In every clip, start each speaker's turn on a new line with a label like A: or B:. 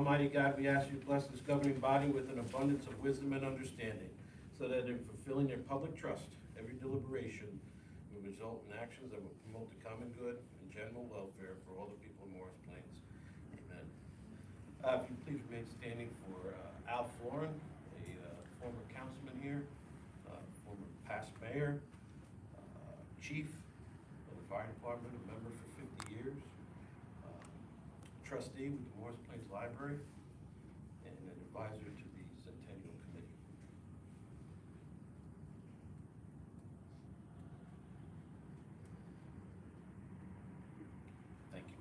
A: Almighty God, we ask you to bless this governing body with an abundance of wisdom and understanding, so that in fulfilling their public trust, every deliberation will result in actions that will promote the common good and general welfare for all the people of Morris Plains. Amen. If you please remain standing for Al Florin, a former councilman here, former past mayor, chief of the fire department, a member for 50 years, trustee with the Morris Plains Library, and an advisor to the Centennial Committee. Thank you.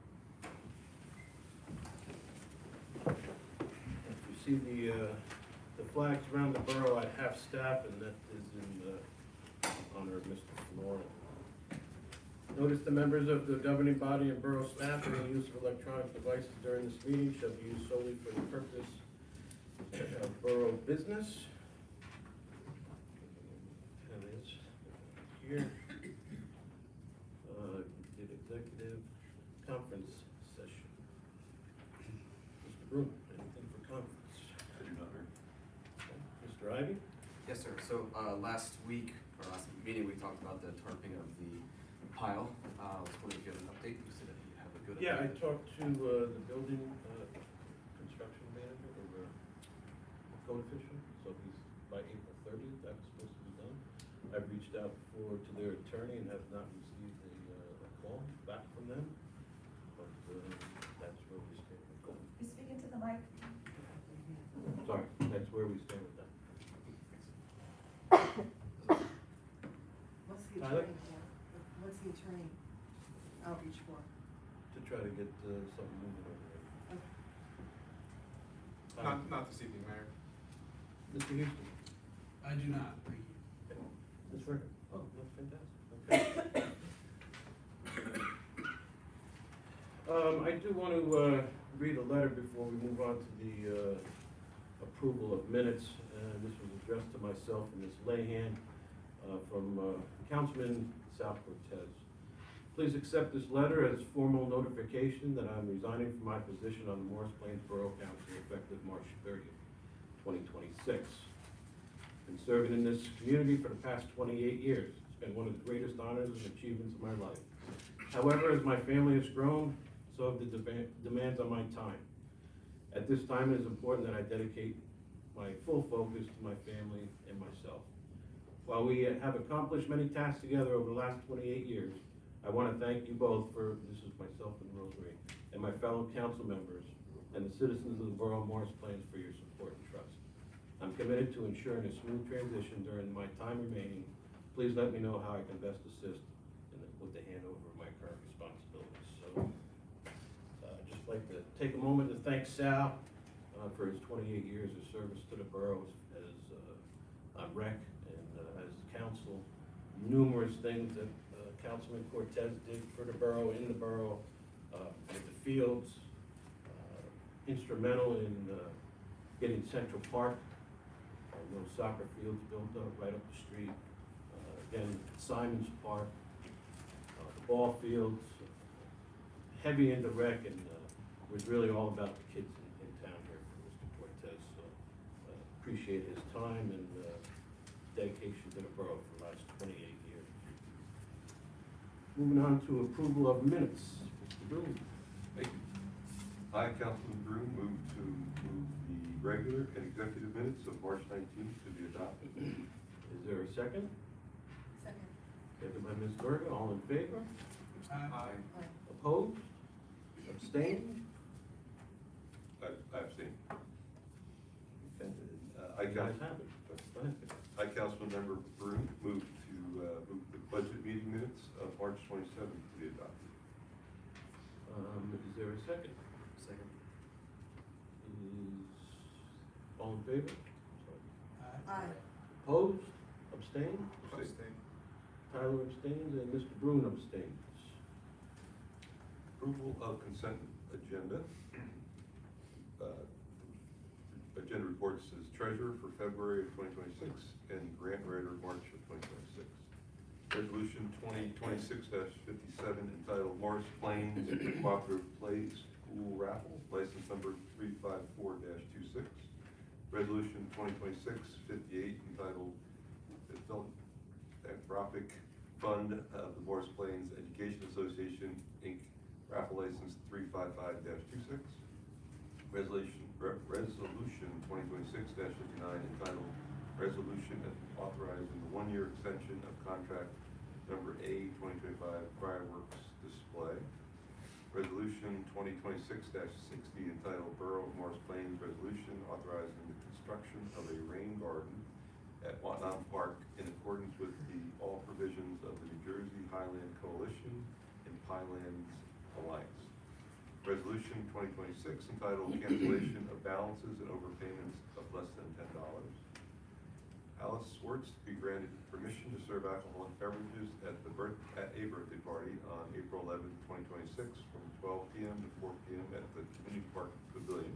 A: If you see the flags around the borough at half staff, and that is in honor of Mr. Florin. Notice the members of the governing body and borough staff and the use of electronic devices during this meeting shall be used solely for the purpose of borough business. And it's here. Did executive conference session. Mr. Broom, anything for conference?
B: I do not, Mayor.
A: Okay. Mr. Ivy?
C: Yes, sir. So last week, or last meeting, we talked about the tarping of the pile. I was wondering if you have an update. You said that you have a good update.
A: Yeah, I talked to the building construction manager, or code official, so he's, by April 30th, that was supposed to be done. I've reached out to their attorney and have not received a call back from them, but that's where we stand with that.
D: You speaking to the mic?
A: Sorry, that's where we stand with that.
E: What's the
A: Tyler?
E: attorney for? What's the attorney outreach for?
A: To try to get something moving over there.
E: Okay.
F: Not this evening, Mayor.
A: Mr. Houston?
F: I do not, thank you.
A: Ms. Ricker? Oh, that's fantastic, okay. I do want to read a letter before we move on to the approval of minutes. This was addressed to myself and Ms. Lehan from Councilman Sal Cortez. Please accept this letter as formal notification that I'm resigning from my position on the Morris Plains Borough Council effective March 30th, 2026. Been serving in this community for the past 28 years. It's been one of the greatest honors and achievements of my life. However, as my family has grown, so have the demands on my time. At this time, it is important that I dedicate my full focus to my family and myself. While we have accomplished many tasks together over the last 28 years, I want to thank you both for, this is myself and Rosemary, and my fellow council members and the citizens of the borough of Morris Plains for your support and trust. I'm committed to ensuring a smooth transition during my time remaining. Please let me know how I can best assist with the handover of my current responsibilities. So, I'd just like to take a moment to thank Sal for his 28 years of service to the borough as rec and as council. Numerous things that Councilman Cortez did for the borough, in the borough, with the fields, instrumental in getting Central Park, those soccer fields built up right up the street. Again, Simons Park, the ball fields, heavy into rec, and was really all about the kids in town here for Mr. Cortez. So appreciate his time and dedication to the borough for the last 28 years. Moving on to approval of minutes. Mr. Broom.
B: Thank you. I, Councilman Broom, move to move the regular and executive minutes of March 19th to be adopted.
A: Is there a second?
E: Second.
A: Second by Ms. Berger. All in favor?
F: Aye.
A: Opposed? Abstained?
B: I abstain.
A: Okay.
B: I,
A: You guys have it. Go ahead.
B: I, Councilmember Broom, move to move the budget meeting minutes of March 27th to be adopted.
A: Is there a second?
C: Second.
A: Is all in favor?
E: Aye.
A: Opposed? Abstained?
F: Abstain.
A: Tyler abstains and Mr. Bruin abstains.
B: Approval of consent agenda. Agenda report says treasurer for February of 2026 and grant writer March of 2026. Resolution 2026-57 entitled Morris Plains Cooperative pool raffle, license number 354-26. Resolution 2026-58 entitled the Philanthropic Fund of the Morris Plains Education Association, Inc., raffle license 355-26. Resolution 2026-59 entitled Resolution authorizing the one-year extension of contract number A 2025 fireworks display. Resolution 2026-60 entitled Borough of Morris Plains Resolution authorizing the construction of a rain garden at Watnam Park in accordance with all provisions of the New Jersey Highland Coalition and Pinelands Alliance. Resolution 2026 entitled Cancellation of Balances and Overpayments of Less than $10. Alice Swartz to be granted permission to serve alcoholic beverages at a birthday party on April 11, 2026 from 12 p.m. to 4 p.m. at the Community Park Pavilion.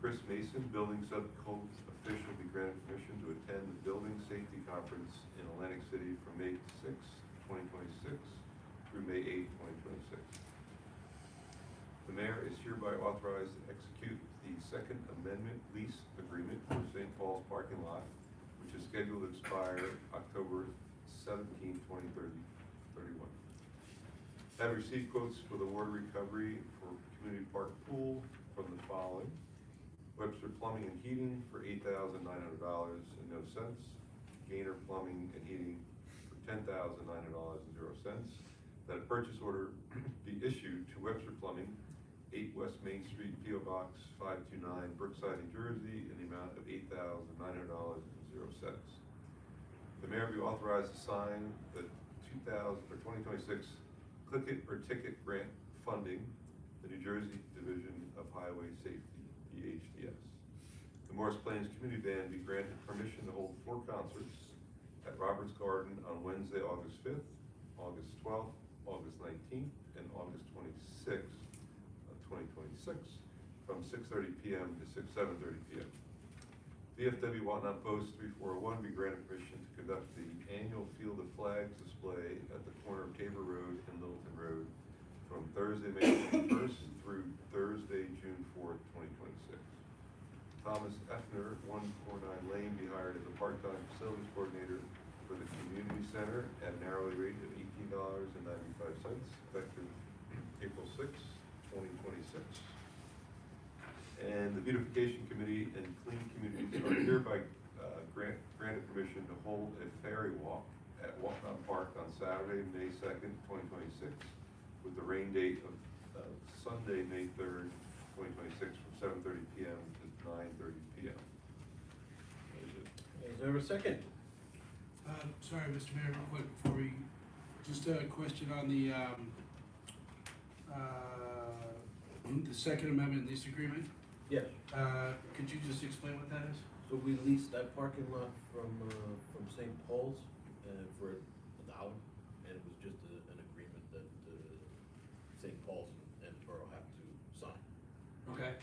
B: Chris Mason, building subcode official, be granted permission to attend the Building Safety Conference in Atlantic City from May 6, 2026 through May 8, 2026. The mayor is hereby authorized to execute the Second Amendment lease agreement for St. Paul's parking lot, which is scheduled to expire October 17, 2031. Have received quotes for the water recovery for Community Park Pool from the following: Webster Plumbing and Heating for $8,900 and no cents. Gainer Plumbing and Heating for $10,900 and 0 cents. That a purchase order be issued to Webster Plumbing, 8 West Main Street, P.O. Box 529, Brookside, New Jersey, in the amount of $8,900 and 0 cents. The mayor be authorized to sign the 2026 Click It or Ticket Grant funding, the New Jersey Division of Highway Safety, DHDS. The Morris Plains Community Band be granted permission to hold 4 concerts at Roberts Garden on Wednesday, August 5th, August 12th, August 19th, and August 26th of 2026 from 6:30 p.m. to 7:30 p.m. VFW Watnam Post 3401 be granted permission to conduct the annual Field of Flags display at the corner of Tabor Road and Littleton Road from Thursday, May 21st through Thursday, June 4th, 2026. Thomas Effner, 149 Lane, be hired as a part-time facilities coordinator for the community center at an hourly rate of $18.95, effective April 6, 2026. And the Beautification Committee and Clean Communities are hereby granted permission to hold a ferry walk at Watnam Park on Saturday, May 2nd, 2026, with the rain date of Sunday, May 3rd, 2026, from 7:30 p.m. to 9:30 p.m.
A: Is there a second?
F: Sorry, Mr. Mayor, real quick, before we, just a question on the Second Amendment lease agreement.
A: Yes.
F: Could you just explain what that is?
A: So we leased that parking lot from St. Paul's for $1, and it was just an agreement that St. Paul's and Borough have to sign.
F: Okay.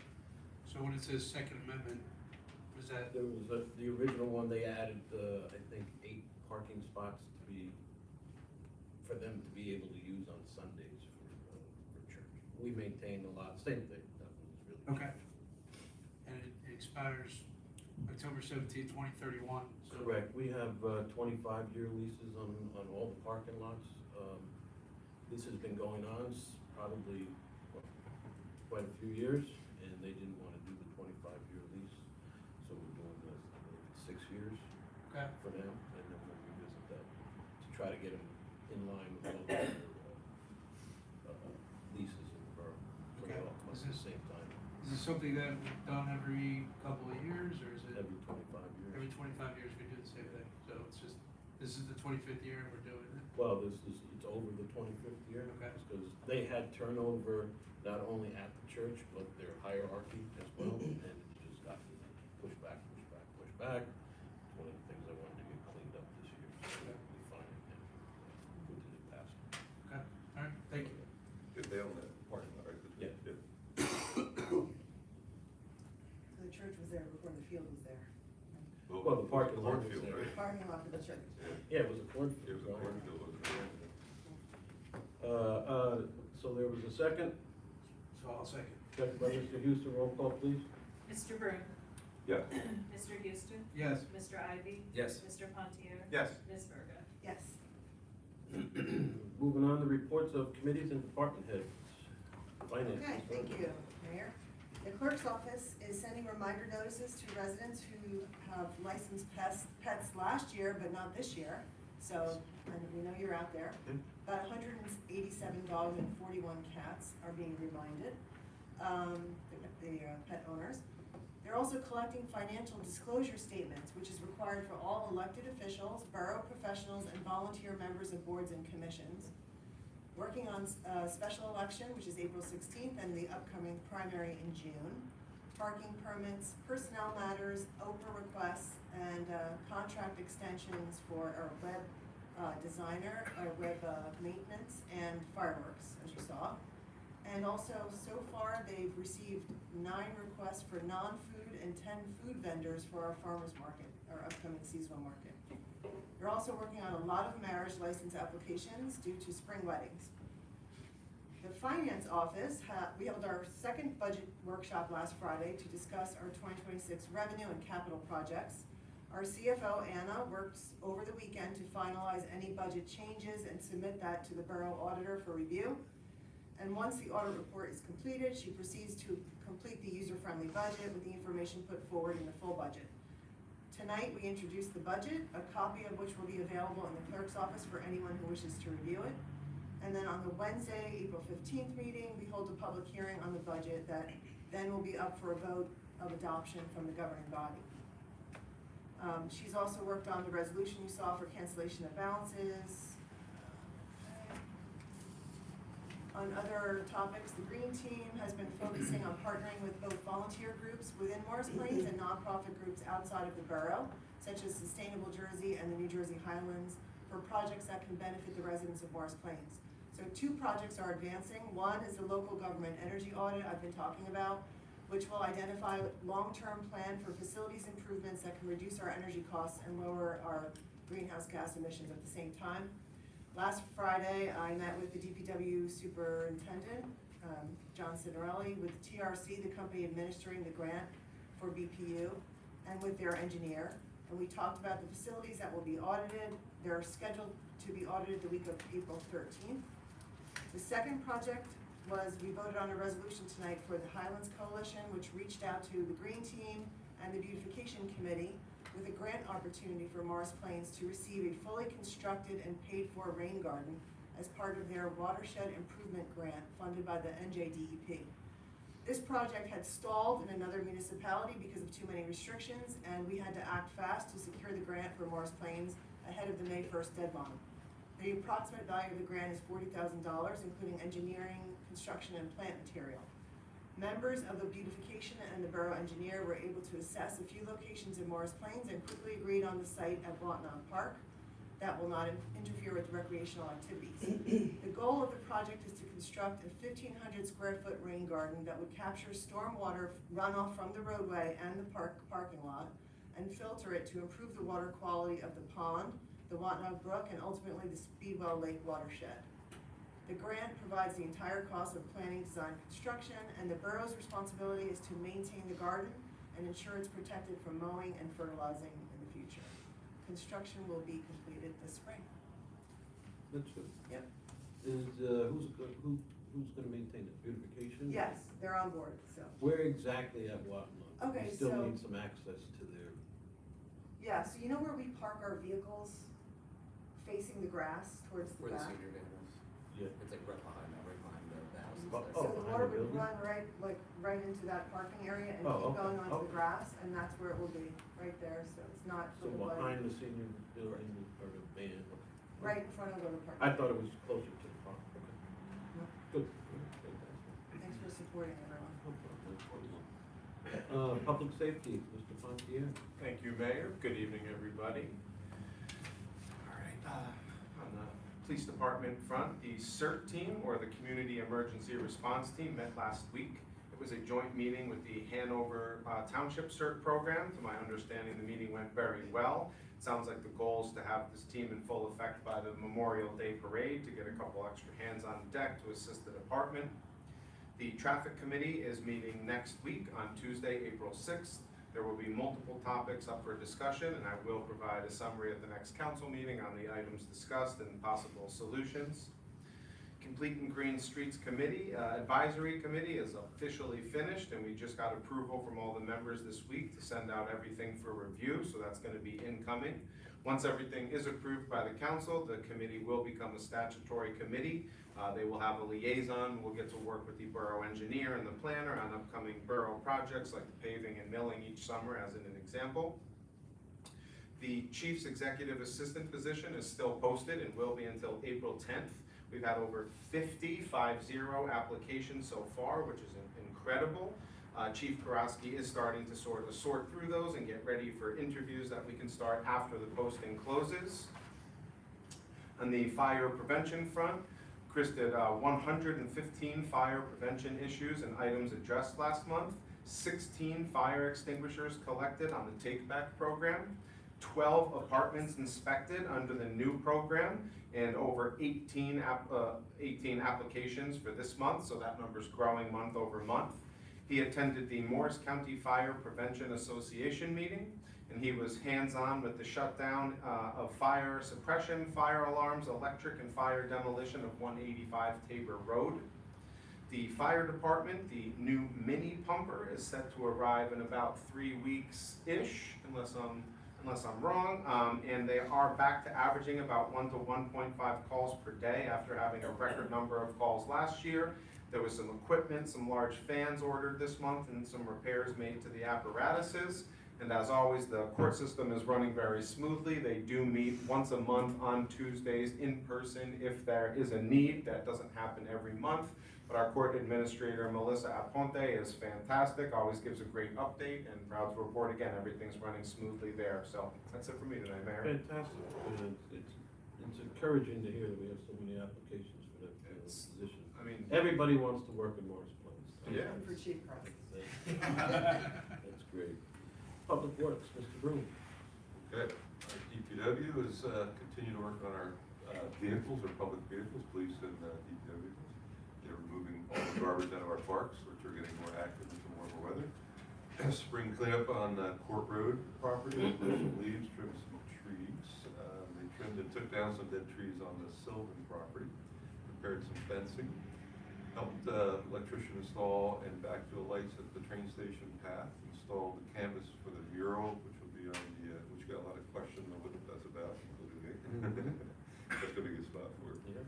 F: So when it says Second Amendment, what is that?
A: There was the original one, they added, I think, 8 parking spots for them to be able to use on Sundays for church. We maintain a lot, same thing, nothing's really changed.
F: Okay. And it expires October 17th, 2031. So
A: Correct, we have 25-year leases on all the parking lots. This has been going on probably quite a few years, and they didn't want to do the 25-year lease, so we're doing this, I believe it's 6 years
F: Okay.
A: for now, and then we'll revisit that to try to get them in line with all the other leases in the borough. So they
F: Okay.
A: all come at the same time,
F: Is this something that we've done every couple of years, or is it
A: every 25 years.
F: every 25 years we do the same thing? So it's just, this is the 25th year and we're doing it?
A: Well, it's over the 25th year.
F: Okay.
A: Because they had turnover not only at the church, but their hierarchy as well, and it just got pushed back. It's one of the things I wanted to get cleaned up this year, so we finally can put to the past.
F: Okay, all right, thank you.
B: If they own that parking lot, right?
A: Yeah.
E: So the church was there before the field was there.
A: Well, the parking lot was
B: Cornfield,
A: there.
B: right?
E: Parking lot for the church.
A: Yeah, it was a cornfield.
B: It was a cornfield, wasn't it?
A: So there was a second,
F: So I'll second.
A: Second by Mr. Houston, roll call please.
D: Mr. Broom?
B: Yes.
D: Mr. Houston?
F: Yes.
D: Mr. Ivy?
C: Yes.
D: Mr. Pontier?
B: Yes.
D: Ms. Verga?
E: Yes.
A: Moving on to reports of committees and department heads. Finance.
E: Okay, thank you, Mayor. The clerk's office is sending reminder notices to residents who have licensed pets last year, but not this year. So, and we know you're out there. About 187 dogs and 41 cats are being reminded, the pet owners. They're also collecting financial disclosure statements, which is required for all elected officials, borough professionals, and volunteer members of boards and commissions. Working on a special election, which is April 16th, and the upcoming primary in June. Parking permits, personnel matters, Oprah requests, and contract extensions for our web designer, our web maintenance, and fireworks, as you saw. And also, so far, they've received 9 requests for non-food and 10 food vendors for our farmers market, our upcoming seasonal market. They're also working on a lot of marriage license applications due to spring weddings. The finance office, we held our second budget workshop last Friday to discuss our 2026 revenue and capital projects. Our CFO, Anna, worked over the weekend to finalize any budget changes and submit that to the borough auditor for review. And once the audit report is completed, she proceeds to complete the user-friendly budget with the information put forward in the full budget. Tonight, we introduced the budget, a copy of which will be available in the clerk's office for anyone who wishes to review it. And then on the Wednesday, April 15th meeting, we hold a public hearing on the budget that then will be up for a vote of adoption from the governing body. She's also worked on the resolution you saw for cancellation of balances. On other topics, the Green Team has been focusing on partnering with both volunteer groups within Morris Plains and nonprofit groups outside of the borough, such as Sustainable Jersey and the New Jersey Highlands, for projects that can benefit the residents of Morris Plains. So 2 projects are advancing. One is the local government energy audit I've been talking about, which will identify a long-term plan for facilities improvements that can reduce our energy costs and lower our greenhouse gas emissions at the same time. Last Friday, I met with the DPW superintendent, John Cinerelli, with TRC, the company administering the grant for BPU, and with their engineer. And we talked about the facilities that will be audited. They're scheduled to be audited the week of April 13th. The second project was, we voted on a resolution tonight for the Highlands Coalition, which reached out to the Green Team and the Beautification Committee with a grant opportunity for Morris Plains to receive a fully constructed and paid-for rain garden as part of their watershed improvement grant funded by the NJDEP. This project had stalled in another municipality because of too many restrictions, and we had to act fast to secure the grant for Morris Plains ahead of the May 1st deadline. The approximate value of the grant is $40,000, including engineering, construction, and plant material. Members of the beautification and the borough engineer were able to assess a few locations in Morris Plains and quickly agreed on the site at Whatnot Park that will not interfere with recreational activities. The goal of the project is to construct a 1,500 square foot rain garden that would capture stormwater runoff from the roadway and the parking lot and filter it to improve the water quality of the pond, the Whatnot Brook, and ultimately the Speedwell Lake watershed. The grant provides the entire cost of planning, design, construction, and the borough's responsibility is to maintain the garden and ensure it's protected from mowing and fertilizing in the future. Construction will be completed this spring.
A: That's good.
E: Yep.
A: Is, who's gonna maintain it? Beautification?
E: Yes, they're on board, so.
A: Where exactly at Whatnot?
E: Okay,
A: We still
E: so-
A: need some access to their,
E: Yeah, so you know where we park our vehicles facing the grass, towards the
C: Where the
E: back?
C: senior van is.
A: yeah.
C: It's like right behind the house. and
A: Oh,
C: stuff.
E: So the
A: behind
E: water
A: the
E: would
A: building?
E: run right into that parking area and
A: Oh,
E: keep going
A: okay,
E: onto the
A: okay.
E: grass, and that's where it will be, right there, so it's not
A: So
E: for the
A: behind the senior building or the van?
E: right in front of the park.
A: I thought it was closer to the park, okay.
E: No.
A: Good. Fantastic.
E: Thanks for supporting everyone.
A: Public safety, Mr. Pontier.
G: Thank you, Mayor. Good evening, everybody. All right, on the police department front, the CERT team, or the Community Emergency Response Team, met last week. It was a joint meeting with the Hanover Township CERT program. To my understanding, the meeting went very well. It sounds like the goal is to have this team in full effect by the Memorial Day Parade to get a couple extra hands on deck to assist the department. The traffic committee is meeting next week on Tuesday, April 6th. There will be multiple topics up for discussion, and I will provide a summary at the next council meeting on the items discussed and possible solutions. Complete and Green Streets Committee, Advisory Committee is officially finished, and we just got approval from all the members this week to send out everything for review, so that's gonna be incoming. Once everything is approved by the council, the committee will become a statutory committee. They will have a liaison, we'll get to work with the borough engineer and the planner on upcoming borough projects like the paving and milling each summer as an example. The chief's executive assistant position is still posted and will be until April 10th. We've had over 50 applications so far, which is incredible. Chief Karofsky is starting to sort through those and get ready for interviews that we can start after the posting closes. On the fire prevention front, Chris did 115 fire prevention issues and items addressed last month, 16 fire extinguishers collected on the Take Back program, 12 apartments inspected under the new program, and over 18 applications for this month, so that number's growing month over month. He attended the Morris County Fire Prevention Association meeting, and he was hands-on with the shutdown of fire suppression, fire alarms, electric and fire demolition of 185 Tabor Road. The fire department, the new mini pumper, is set to arrive in about 3 weeks-ish, unless I'm wrong, and they are back to averaging about 1 to 1.5 calls per day after having a record number of calls last year. There was some equipment, some large fans ordered this month, and some repairs made to the apparatuses. And as always, the court system is running very smoothly. They do meet once a month on Tuesdays in person if there is a need. That doesn't happen every month. But our court administrator, Melissa Aponte, is fantastic, always gives a great update, and proud to report again, everything's running smoothly there. So that's it for me tonight, Mayor.
A: Fantastic. It's encouraging to hear that we have so many applications for that position.
G: I mean,
A: Everybody wants to work in Morris Plains.
G: Yeah.
E: For Chief Cross.
A: That's great. Public Works, Mr. Broom.
B: Okay, our DPW is continue to work on our vehicles, our public vehicles, police and DPW vehicles. They're removing all the garbage out of our parks, which are getting more active with the warmer weather. Spring cleanup on Court Road property, blew some leaves, trimmed some trees. They trimmed and took down some dead trees on the Sylvan property, repaired some fencing, helped electrician install and backfill lights at the train station path, installed the canvas for the mural, which will be on the, which got a lot of questions on what that's about, including me. That's gonna be a good spot for it. Yeah.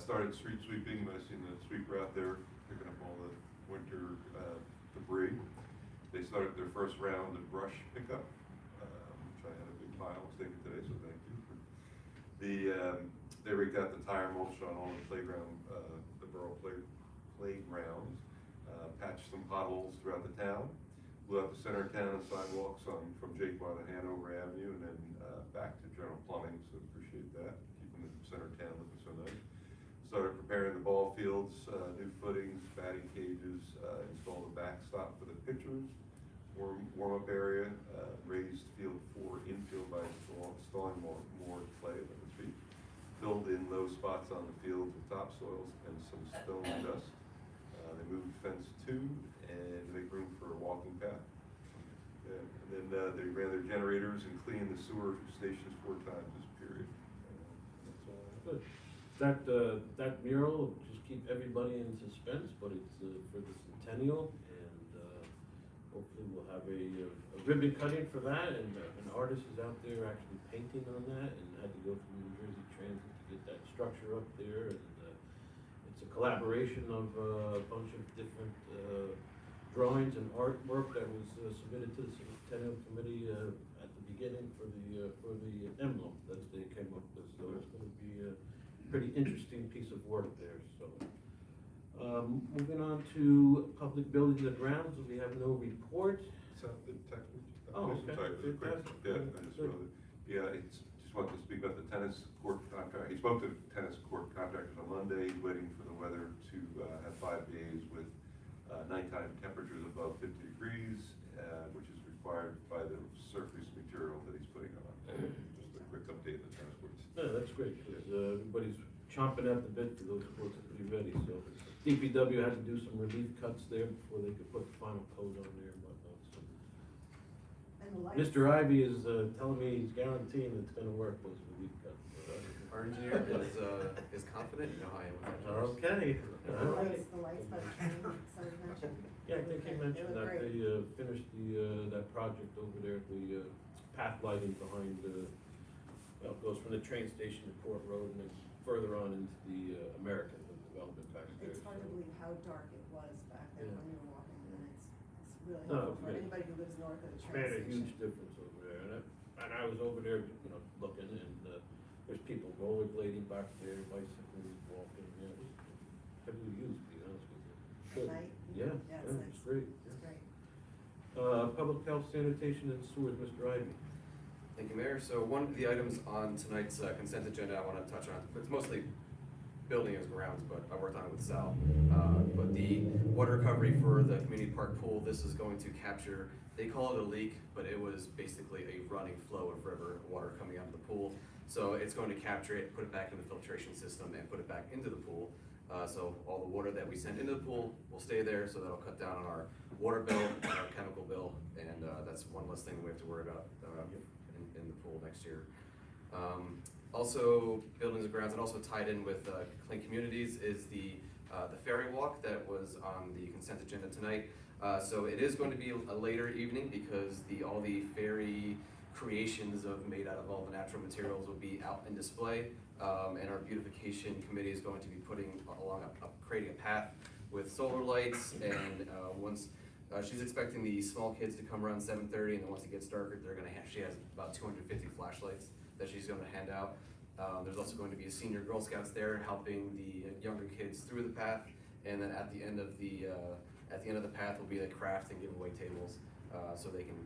B: Started street sweeping, you might have seen the sweeper out there picking up all the winter debris. They started their first round of brush pickup, which I had a big pile was taken today, so thank you. They rigged out the tire mulch on all the playground, the borough playgrounds, patched some potholes throughout the town, blew out the center of town and sidewalks from Jaquan to Hanover Avenue, and then back to General Plumbing, so appreciate that, keeping the center of town looking so nice. Started preparing the ball fields, new footings, batting cages, installed a backstop for the pitchers, warm-up area, raised field 4 infield by installing more clay, let me speak. Filled in low spots on the field with topsoils and some stone dust. They moved fence 2 and to make room for a walking path. And then they ran their generators and cleaned the sewer stations 4 times this period.
A: That's all good. That mural will just keep everybody in suspense, but it's for the centennial, and hopefully we'll have a ribbon cutting for that, and an artist is out there actually painting on that, and had to go through New Jersey Transit to get that structure up there, and it's a collaboration of a bunch of different drawings and artwork that was submitted to the Centennial Committee at the beginning for the emblem that they came up with, so it's going to be a pretty interesting piece of work there. So, moving on to public buildings and grounds, we have no report.
B: So the technical.
A: Oh, okay.
B: Sorry, really quick. Yeah, I just wrote it. Yeah, just wanted to speak about the tennis court contract. He spoke to tennis court contractors on Monday. He's waiting for the weather to have 5 days with nighttime temperatures above 50 degrees, which is required by the surface material that he's putting on. Just a quick update on the tennis courts.
A: No, that's great, because everybody's chomping at the bit for those courts to be ready, so DPW had to do some relief cuts there before they could put the final coat on there and whatnot, so.
E: And the lights.
A: Mr. Ivy is, telling me he's guaranteeing it's gonna work, those relief cuts.
C: Our engineer is confident, you know how I am with that.
A: Okay,
E: The
A: all right.
E: lights by the train, somebody mentioned.
A: Yeah, I think he mentioned
E: They look
A: that
E: great.
A: they, finished that project over there, the, path lighting behind, well, it goes from the train station to Court Road and then further on into the, American development back there.
E: It's hard to
A: so.
E: believe how dark it was back there
A: Yeah.
E: when we were walking, and it's really
A: No,
E: helpful for
A: good.
E: anybody who lives north of the train
A: Made a
E: station.
A: huge difference over there, and I was over there, you know, looking, and, there's people rollerblading back there, bicycling, walking, yeah, it was heavily used, to be honest with you.
E: At
A: Good.
E: night?
A: Yeah,
E: Yeah,
A: yeah, it's great.
E: It's great.
A: Public health, sanitation, and sewers, Mr. Ivy.
C: Thank you, Mayor. So one of the items on tonight's consent agenda I want to touch on, it's mostly building and grounds, but I worked on it with Sal. But the water recovery for the community park pool, this is going to capture, they call it a leak, but it was basically a running flow of river water coming out of the pool. So it's going to capture it, put it back in the filtration system, and put it back into the pool. So all the water that we send into the pool will stay there, so that'll cut down on our water bill, and our chemical bill, and that's one less thing we have to worry about in the pool next year. Also, buildings and grounds, and also tied in with Clean Communities is the ferry walk that was on the consent agenda tonight. So it is going to be a later evening because all the ferry creations made out of all the natural materials will be out in display. And our beautification committee is going to be creating a path with solar lights, and once, she's expecting the small kids to come around 7:30, and then once it gets darker, she has about 250 flashlights that she's gonna hand out. There's also going to be a senior Girl Scouts there helping the younger kids through the path, and then at the end of the path will be the craft and giveaway tables, so they can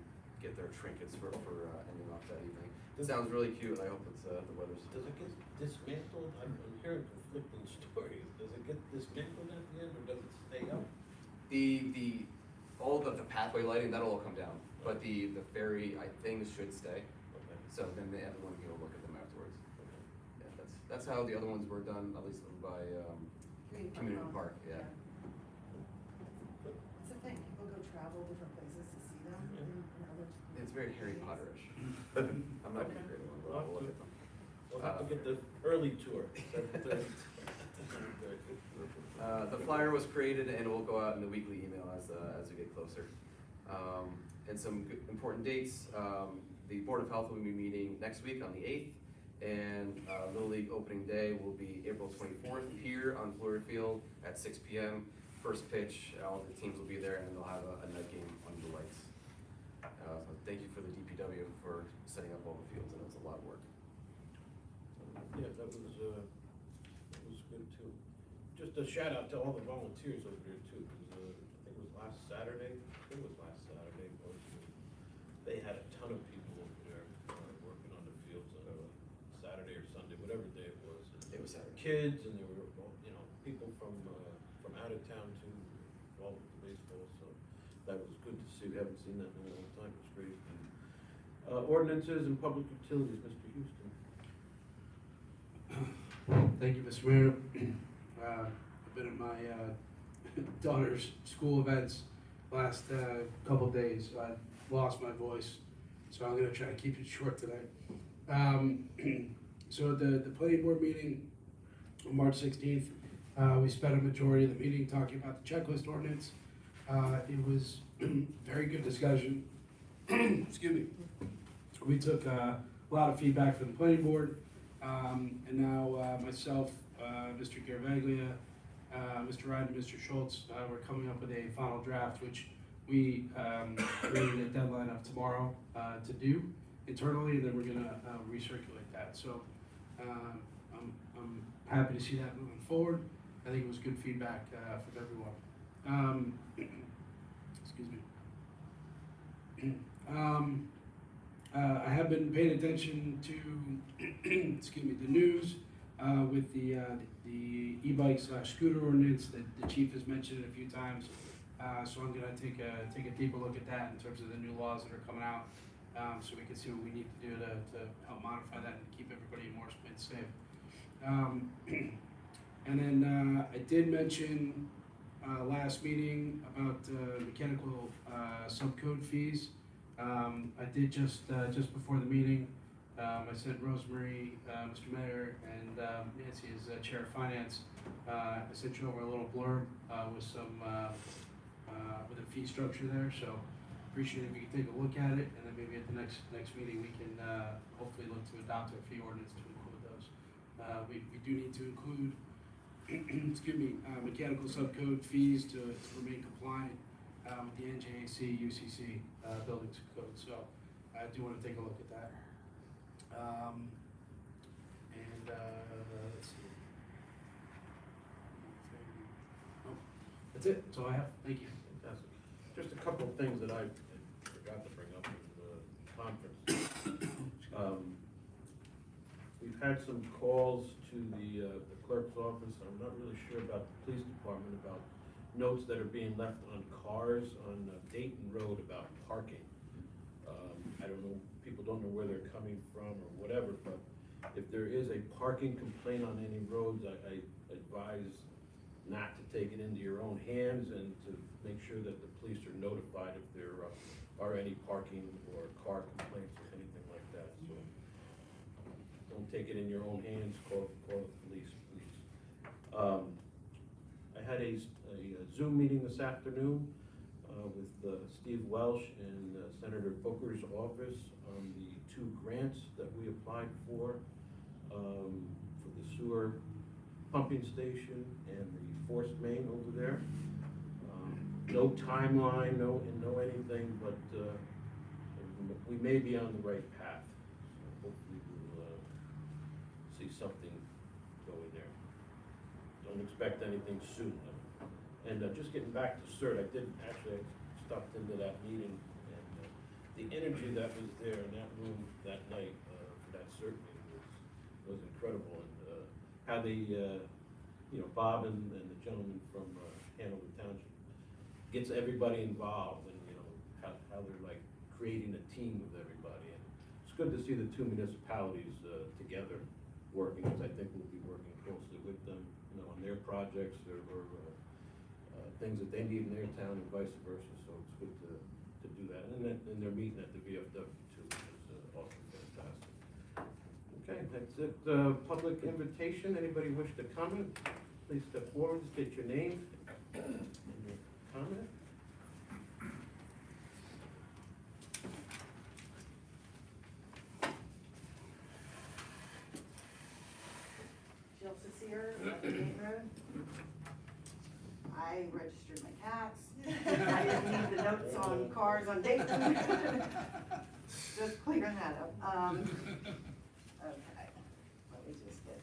C: get their trinkets for ending off that evening. It sounds really cute, I hope it's, the weather's.
A: Does it get dismantled? I'm hearing conflicting stories. Does it get dismantled at the end, or does it stay up?
C: All of the pathway lighting, that'll all come down, but the ferry, I think, should stay,
A: Okay.
C: so then everyone can go look at them afterwards. Yeah, that's how the other ones were done, at least by, Community Park, yeah.
E: It's a thing, people go travel different places to see them, and other.
C: It's very Harry Potterish. I'm not gonna create one, but I'll look at them.
A: We'll have to get the early tour, 7:30.
C: The flyer was created and will go out in the weekly email as we get closer. And some important dates, the Board of Health will be meeting next week on the 8th, and Little League opening day will be April 24th here on Fleury Field at 6 p.m. First pitch, all the teams will be there, and they'll have a night game under the lights. So thank you for the DPW for setting up all the fields, and it's a lot of work.
A: Yeah, that was good too. Just a shout out to all the volunteers over there too, because, I think it was last Saturday, they had a ton of people over there, working on the fields on Saturday or Sunday, whatever day it was.
C: It was Saturday.
A: Kids, and there were, you know, people from out of town too, involved with the baseball, so that was good to see. We haven't seen that in a long time, it's great. Ordinances and public utilities, Mr. Houston.
F: Thank you, Mr. Mayor. I've been at my daughter's school events last couple days, so I lost my voice, so I'm gonna try to keep it short tonight. So at the planning board meeting on March 16th, we spent a majority of the meeting talking about the checklist ordinance. It was very good discussion. Excuse me. We took a lot of feedback from the planning board, and now myself, Mr. Garavaglia, Mr. Ryan, and Mr. Schultz, we're coming up with a final draft, which we created a deadline of tomorrow to do internally, and then we're gonna recirculate that. So I'm happy to see that moving forward. I think it was good feedback from everyone. Excuse me. I have been paying attention to excuse me, the news with the e-bike / scooter ordinance that the chief has mentioned a few times. So I'm gonna take a deeper look at that in terms of the new laws that are coming out, so we can see what we need to do to help modify that and keep everybody in Morris Plains safe. And then I did mention last meeting about mechanical subcode fees. I did just before the meeting, I sent Rosemary, Mr. Mayor, and Nancy as Chair of Finance. I sent you over a little blurb with some with a fee structure there. So appreciate it if you can take a look at it, and then maybe at the next meeting we can hopefully look to adopt a fee ordinance to include those. We do need to include excuse me, mechanical subcode fees to remain compliant with the NJAC UCC buildings code. So I do want to take a look at that. Let's see. Oh, that's it. That's all I have. Thank you.
A: Fantastic. Just a couple of things that I forgot to bring up in the conference. We've had some calls to the clerk's office. I'm not really sure about the police department about notes that are being left on cars on Dayton Road about parking. I don't know, people don't know where they're coming from or whatever, but if there is a parking complaint on any roads, I advise not to take it into your own hands and to make sure that the police are notified if there are any parking or car complaints or anything like that. So don't take it in your own hands, call the police, please. I had a Zoom meeting this afternoon with Steve Welsh and Senator Booker's office on the 2 grants that we applied for the sewer pumping station and the forced main over there. No timeline, no anything, but we may be on the right path. So hopefully we'll see something going there. Don't expect anything soon though. And just getting back to CERT, I stopped into that meeting, and the energy that was there in that room that night for that CERT meeting was incredible. And how they, Bob and the gentleman from Hanover Township gets everybody involved, and how they're like creating a team with everybody. And it's good to see the 2 municipalities together working, because I think we'll be working closely with them, on their projects or things that they need in their town and vice versa. So it's good to do that. And they're meeting at the VFW too, which is also fantastic. Okay, that's it. Public invitation. Anybody wish to comment? Please step forward, state your name and your comment.
H: Jill Cecere, Main Road. I registered my cats. I didn't need the notes on cars on Dayton. Just clearing that up. Okay, let me just get,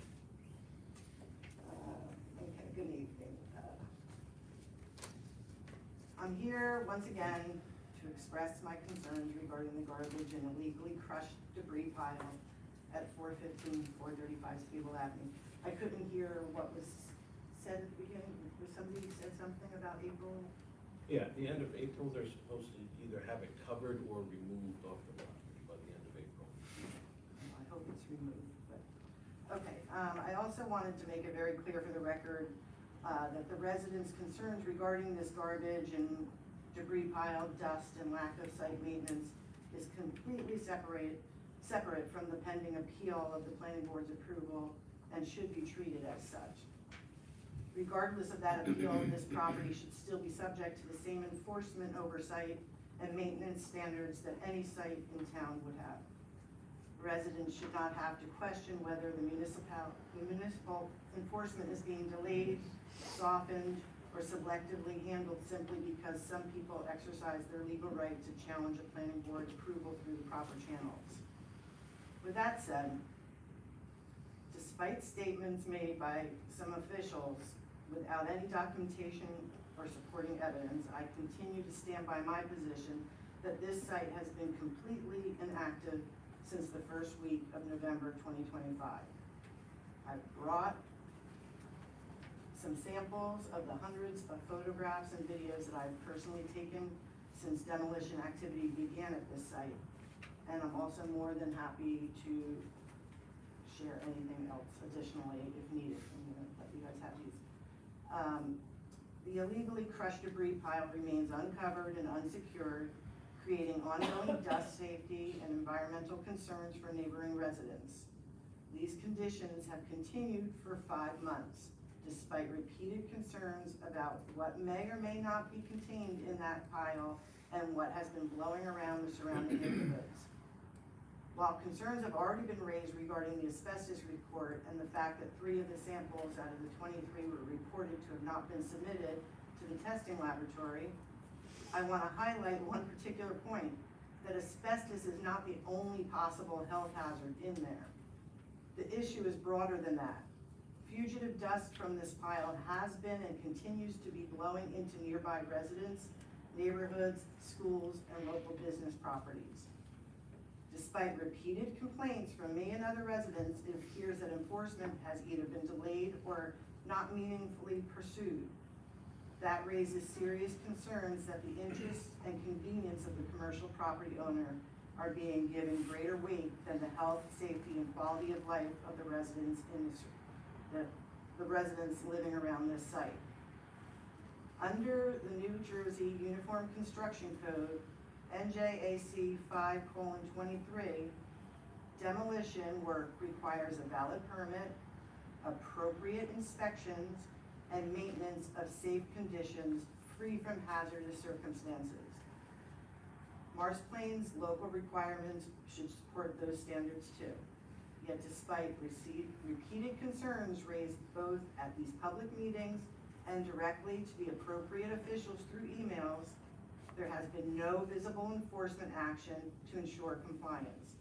H: okay, good evening. I'm here once again to express my concerns regarding the garbage and illegally crushed debris pile at 415, 435 Spiegel Avenue. I couldn't hear what was said at the beginning. Was somebody said something about April?
A: Yeah, at the end of April, they're supposed to either have it covered or removed off the property by the end of April.
H: I hope it's removed, but, okay. I also wanted to make it very clear for the record that the residents' concerns regarding this garbage and debris pile, dust, and lack of site maintenance is completely separate from the pending appeal of the planning board's approval and should be treated as such. Regardless of that appeal, this property should still be subject to the same enforcement oversight and maintenance standards that any site in town would have. Residents should not have to question whether the municipal enforcement is being delayed, softened, or selectively handled simply because some people exercise their legal right to challenge a planning board approval through the proper channels. With that said, despite statements made by some officials without any documentation or supporting evidence, I continue to stand by my position that this site has been completely inactive since the first week of November 2025. I've brought some samples of the hundreds of photographs and videos that I've personally taken since demolition activity began at this site. And I'm also more than happy to share anything else additionally if needed. I'm gonna let you guys have these. The illegally crushed debris pile remains uncovered and unsecured, creating ongoing dust safety and environmental concerns for neighboring residents. These conditions have continued for 5 months, despite repeated concerns about what may or may not be contained in that pile and what has been blowing around the surrounding neighborhoods. While concerns have already been raised regarding the asbestos report and the fact that 3 of the samples out of the 23 were reported to have not been submitted to the testing laboratory, I want to highlight one particular point, that asbestos is not the only possible health hazard in there. The issue is broader than that. Fugitive dust from this pile has been and continues to be blowing into nearby residents, neighborhoods, schools, and local business properties. Despite repeated complaints from me and other residents, it appears that enforcement has either been delayed or not meaningfully pursued. That raises serious concerns that the interests and convenience of the commercial property owner are being given greater weight than the health, safety, and quality of life of the residents the residents living around this site. Under the New Jersey Uniform Construction Code, NJAC 5:23, demolition work requires a valid permit, appropriate inspections, and maintenance of safe conditions free from hazardous circumstances. Morris Plains' local requirements should support those standards too. Yet despite repeated concerns raised both at these public meetings and directly to the appropriate officials through emails, there has been no visible enforcement action to ensure compliance.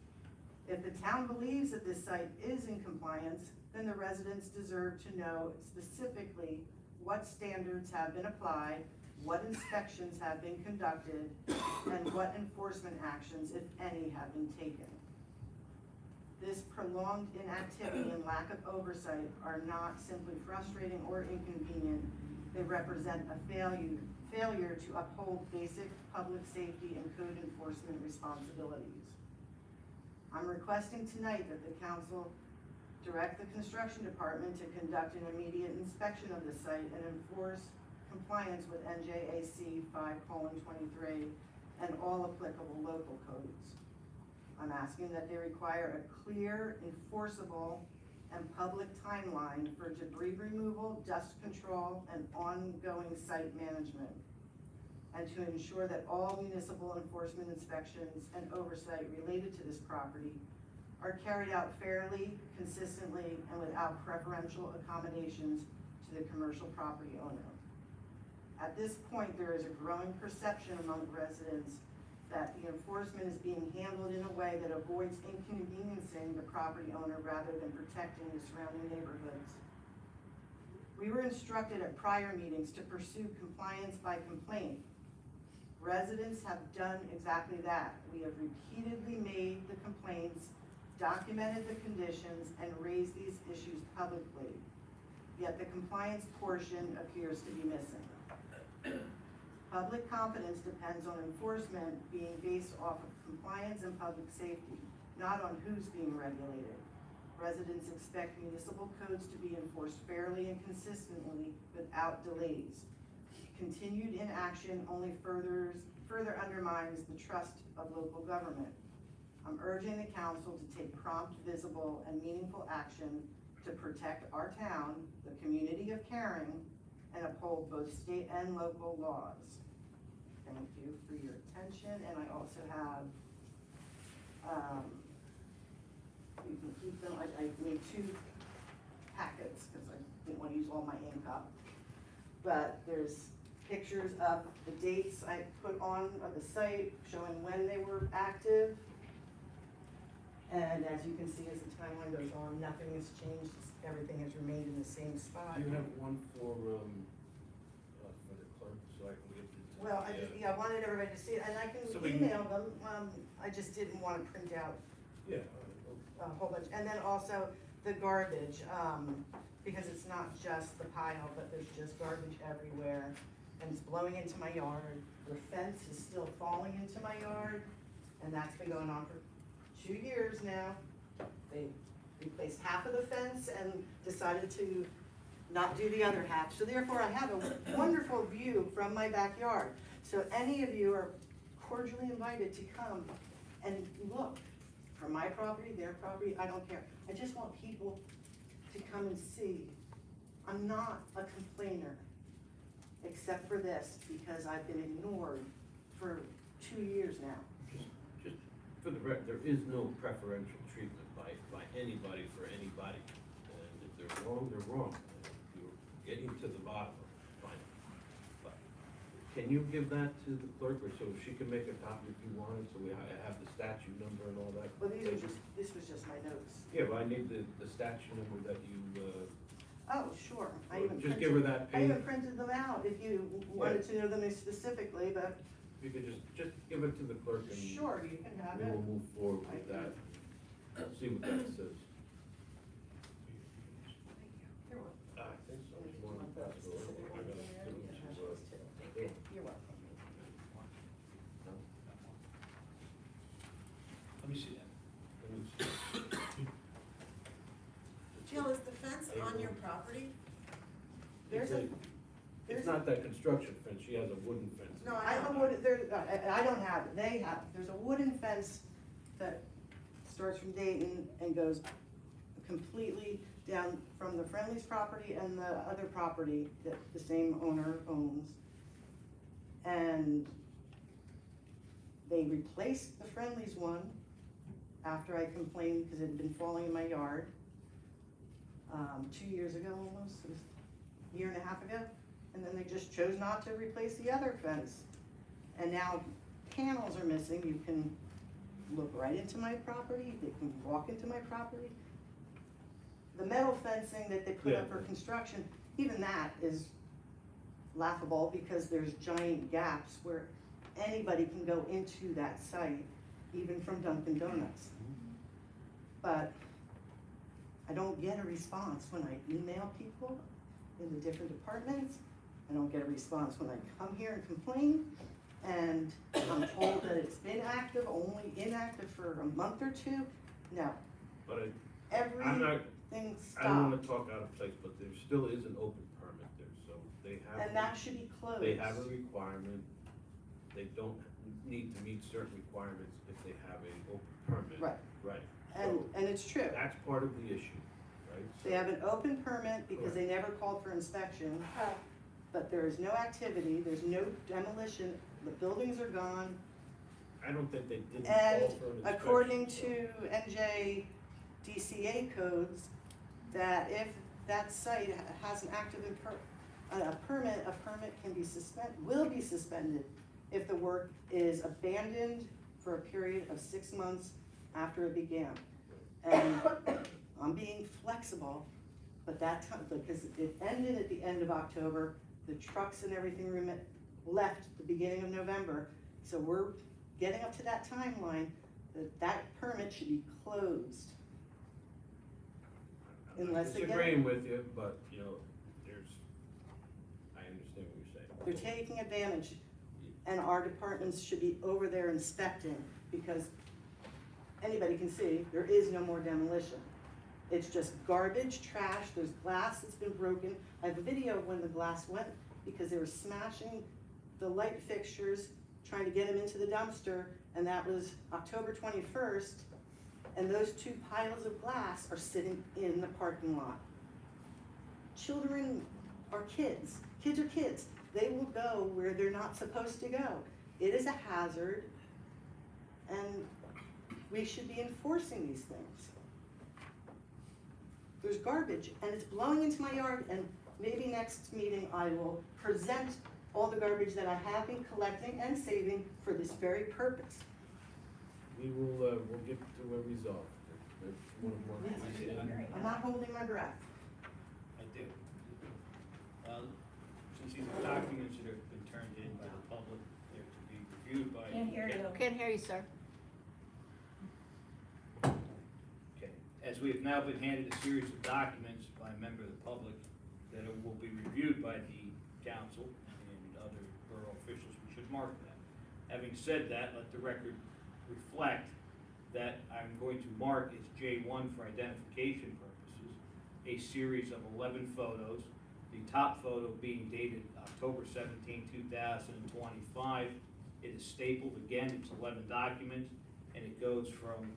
H: If the town believes that this site is in compliance, then the residents deserve to know specifically what standards have been applied, what inspections have been conducted, and what enforcement actions, if any, have been taken. This prolonged inactivity and lack of oversight are not simply frustrating or inconvenient. They represent a failure to uphold basic public safety and code enforcement responsibilities. I'm requesting tonight that the council direct the construction department to conduct an immediate inspection of the site and enforce compliance with NJAC 5:23 and all applicable local codes. I'm asking that they require a clear, enforceable, and public timeline for debris removal, dust control, and ongoing site management, and to ensure that all municipal enforcement inspections and oversight related to this property are carried out fairly, consistently, and without preferential accommodations to the commercial property owner. At this point, there is a growing perception among residents that the enforcement is being handled in a way that avoids inconveniencing the property owner rather than protecting the surrounding neighborhoods. We were instructed at prior meetings to pursue compliance by complaint. Residents have done exactly that. We have repeatedly made the complaints, documented the conditions, and raised these issues publicly. Yet the compliance portion appears to be missing. Public confidence depends on enforcement being based off of compliance and public safety, not on who's being regulated. Residents expect municipal codes to be enforced fairly and consistently without delays. Continued inaction only further undermines the trust of local government. I'm urging the council to take prompt, visible, and meaningful action to protect our town, the community of Caring, and uphold both state and local laws. Thank you for your attention, and I also have, you can keep them, I made 2 packets, because I didn't want to use all my ink up. But there's pictures of the dates I put on of the site, showing when they were active. And as you can see, as the timeline goes on, nothing has changed, everything has remained in the same spot.
A: Do you have one for the clerk, so I can get the?
H: Well, I wanted everybody to see it, and I can
A: So we can-
H: email them, I just didn't want to print out
A: Yeah.
H: a whole bunch. And then also the garbage, because it's not just the pile, but there's just garbage everywhere, and it's blowing into my yard. The fence is still falling into my yard, and that's been going on for 2 years now. They replaced half of the fence and decided to not do the other half. So therefore, I have a wonderful view from my backyard. So any of you are cordially invited to come and look from my property, their property, I don't care. I just want people to come and see. I'm not a complainer, except for this, because I've been ignored for 2 years now.
A: Just for the record, there is no preferential treatment by anybody for anybody. And if they're wrong, they're wrong. And you're getting to the bottom of it, fine. But can you give that to the clerk, or so she can make a copy if you want it, so we have the statute number and all that?
H: Well, this was just my notes.
A: Yeah, but I need the statute number that you,
H: Oh, sure.
A: just give her that
H: I
A: page.
H: even printed them out if you wanted to know them specifically, but
A: You could just give it to the clerk and.
H: sure, you can have
A: We
H: it.
A: will move forward with that. See what that says.
H: You're welcome.
A: I think so.
H: Did you
A: One,
H: want the
A: so,
H: specific
A: I
H: ones
A: got
H: in there?
A: two,
H: Yeah,
A: so,
H: those two.
A: yeah.
H: You're welcome.
F: Let me see that.
A: Let me see.
E: Jill, is the fence on your property?
H: There's
A: It's
H: a,
A: It's not that construction fence, she has a wooden fence.
E: No,
H: I have a wood, I don't have it, they have, there's a wooden fence that starts from Dayton and goes completely down from the Friendly's property and the other property that the same owner owns. And they replaced the Friendly's one after I complained because it had been falling in my yard. 2 years ago almost, it was a year and a half ago. And then they just chose not to replace the other fence. And now panels are missing, you can look right into my property, they can walk into my property. The metal fencing that they put up for construction, even that is laughable because there's giant gaps where anybody can go into that site, even from Dunkin' Donuts. But I don't get a response when I email people in the different departments. I don't get a response when I come here and complain. And I'm told that it's been active, only inactive for a month or two. No,
A: But I'm not,
H: everything
A: I don't wanna
H: stopped.
A: talk out of place, but there still is an open permit there, so they have.
H: And that should be closed.
A: They have a requirement, they don't need to meet certain requirements if they have an open permit.
H: Right.
A: Right.
H: And,
A: So
H: and it's true.
A: that's part of the issue, right?
H: They have an open permit because they never called for inspection. But there is no activity, there's no demolition, the buildings are gone.
A: I don't think they didn't
H: And
A: call for an inspection.
H: according
A: so-
H: to NJDCA codes, that if that site has an active permit, a permit can be will be suspended if the work is abandoned for a period of 6 months after it began. And I'm being flexible, but that time, because it ended at the end of October, the trucks and everything left the beginning of November. So we're getting up to that timeline, that permit should be closed.
A: I'm not
H: Unless they get-
A: disagreeing with you, but, you know, I understand what you're saying.
H: They're taking advantage, and our departments should be over there inspecting, because anybody can see, there is no more demolition. It's just garbage, trash, there's glass that's been broken. I have a video of when the glass went, because they were smashing the light fixtures, trying to get them into the dumpster, and that was October 21st, and those 2 piles of glass are sitting in the parking lot. Children are kids are kids. They will go where they're not supposed to go. It is a hazard, and we should be enforcing these things. There's garbage, and it's blowing into my yard, and maybe next meeting I will present all the garbage that I have been collecting and saving for this very purpose.
A: We will, we'll get to a resolve. If you want more-
H: I'm not holding my breath.
I: I do. Since these are documents that have been turned in by the public, they're to be reviewed by.
J: Can't hear you, sir.
I: Okay. As we have now been handed a series of documents by a member of the public that will be reviewed by the council and other borough officials, we should mark that. Having said that, let the record reflect that I'm going to mark as J1 for identification purposes, a series of 11 photos, the top photo being dated October 17, 2025. It is stapled, again, it's 11 documents, and it goes from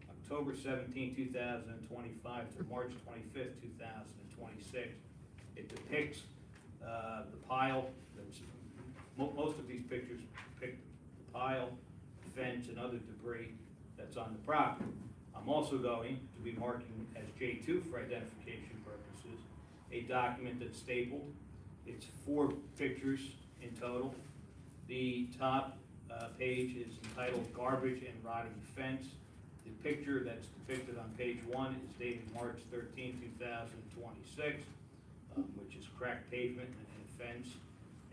I: October 17, 2025 to March 25th, 2026. It depicts the pile, most of these pictures depict the pile, fence, and other debris that's on the property. I'm also going to be marking as J2 for identification purposes, a document that's stapled. It's 4 pictures in total. The top page is entitled Garbage and Rotting Fence. The picture that's depicted on page 1 is dated March 13, 2026, which is cracked pavement and fence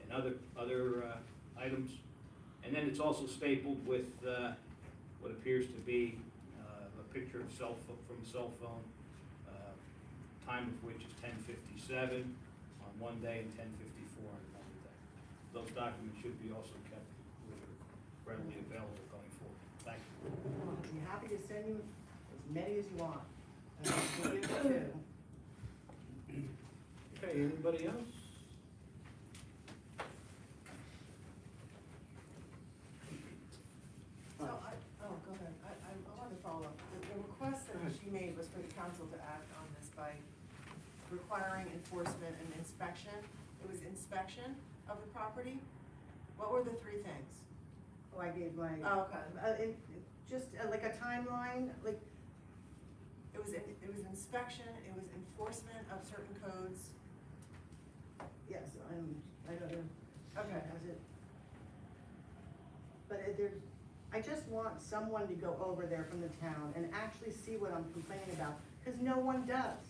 I: and other items. And then it's also stapled with what appears to be a picture of from a cell phone, time of which is 10:57 on one day and 10:54 on another day. Those documents should be also kept readily available going forward. Thank you.
H: I'd be happy to send you as many as you want. And we'll give you 2.
A: Okay, anybody else?
E: So go ahead. I wanted to follow up. The request that she made was for the council to act on this by requiring enforcement and inspection. It was inspection of the property. What were the 3 things?
H: Oh, I gave my,
E: Oh, okay.
H: just like a timeline, like,
E: It was inspection, it was enforcement of certain codes.
H: yes, I don't know.
E: Okay.
H: Has it? But I just want someone to go over there from the town and actually see what I'm complaining about, because no one does.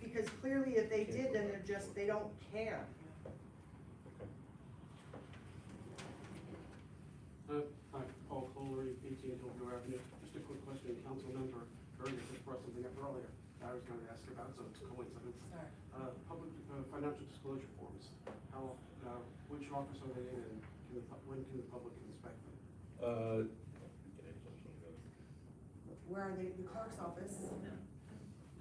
H: Because clearly if they did, then they don't care.
J: Hi, Paul Collery, 18 Hillview Avenue. Just a quick question, Councilmember Berger just brought something up earlier that I was going to ask about, so it's a coincidence.
E: Sorry.
J: Public financial disclosure forms, which office are they in, and when can the public inspect them?
E: Where are they? The clerk's office?
D: No, they're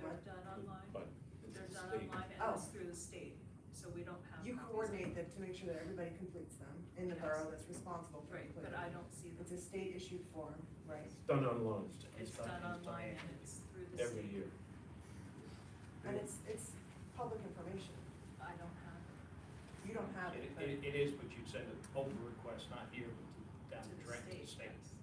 E: What?
D: done online.
A: But
D: They're
A: it's the
D: done
A: state.
D: online and
E: Oh.
D: it's through the state, so we don't have.
E: You
D: copies of
E: coordinate
D: them.
E: that to make sure that everybody completes them in the
D: Yes.
E: borough that's responsible for
D: Right,
E: completing.
D: but I don't see them.
E: It's a state issued form, right?
A: It's done online
D: It's done online and it's through the state.
A: every year.
E: And it's public information.
D: I don't have it.
E: You don't have it, but
I: It is, but you'd send an over request, not here, but down
D: To the
I: direct to the state.
D: yes.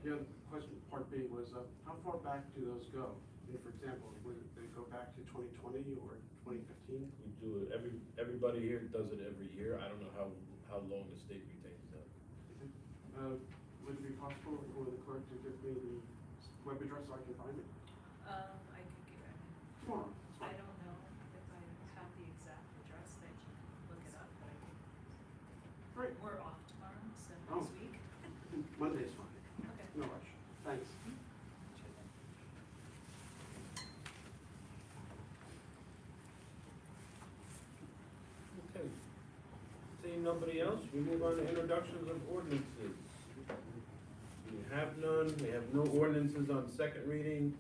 J: The other question, part B, was how far back do those go? I mean, for example, would they go back to 2020 or 2015?
A: We do it, everybody here does it every year. I don't know how long the state retains that.
J: Would it be possible for the clerk to give me the web address so I can find it?
D: I could give it,
J: Tomorrow.
D: I don't know if I have the exact address, I can look it up, but I can.
J: Great.
D: We're off tomorrow, so
J: Oh.
D: next week.
J: Monday's fine.
D: Okay.
J: No rush. Thanks.
A: Okay. Seeing nobody else, we move on to introductions of ordinances. We have none, we have no ordinances on second reading.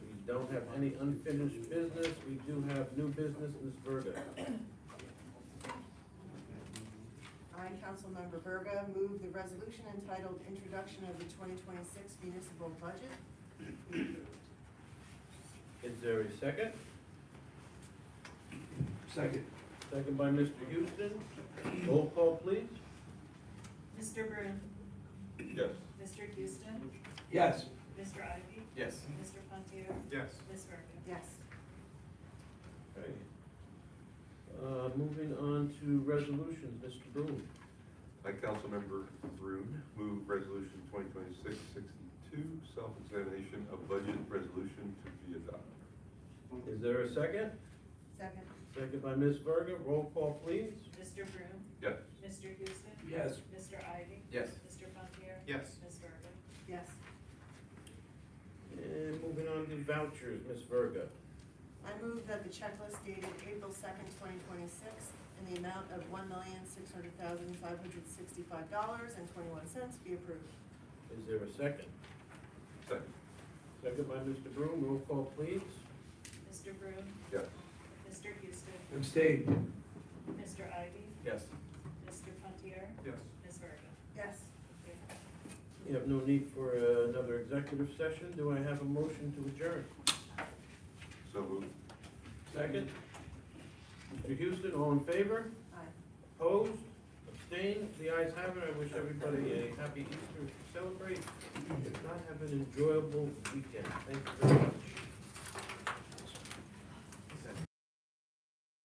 A: We don't have any unfinished business, we do have new business, Ms. Berger.
E: I, Councilmember Berga, move the resolution entitled Introduction of the 2026 Municipal Budget.
A: Is there a second?
F: Second.
A: Second by Mr. Houston. Roll call, please.
D: Mr. Broom,
B: Yes.
D: Mr. Houston,
F: Yes.
D: Mr. Ivy,
C: Yes.
D: Mr. Pontier,
G: Yes.
D: Ms. Bergen.
E: Yes.
A: Okay. Moving on to resolutions, Mr. Boone.
B: I, Councilmember Brune, move resolution 2026-62, self-examination of budget resolution to be adopted.
A: Is there a second?
E: Second.
A: Second by Ms. Berger. Roll call, please.
D: Mr. Broom,
B: Yes.
D: Mr. Houston.
F: Yes.
D: Mr. Ivy.
C: Yes.
D: Mr. Pontier.
G: Yes.
D: Ms. Bergen.
E: Yes.
A: And moving on to vouchers, Ms. Verga.
E: I move that the checklist dated April 2nd, 2026, in the amount of $1,600,565.21 be approved.
A: Is there a second?
B: Second.
A: Second by Mr. Broom, roll call please.
D: Mr. Broom,
B: Yes.
D: Mr. Houston,
F: Abstain.
D: Mr. Ivy,
C: Yes.
D: Mr. Puntier,
G: Yes.
D: Ms. Varga.
E: Yes.
A: We have no need for another executive session. Do I have a motion to adjourn?
B: So moved.
A: Second? Mr. Houston, all in favor?
E: Aye.
A: Opposed? Abstained? The ayes have it. I wish everybody a happy Easter to celebrate. If not, have an enjoyable weekend. Thank you very much.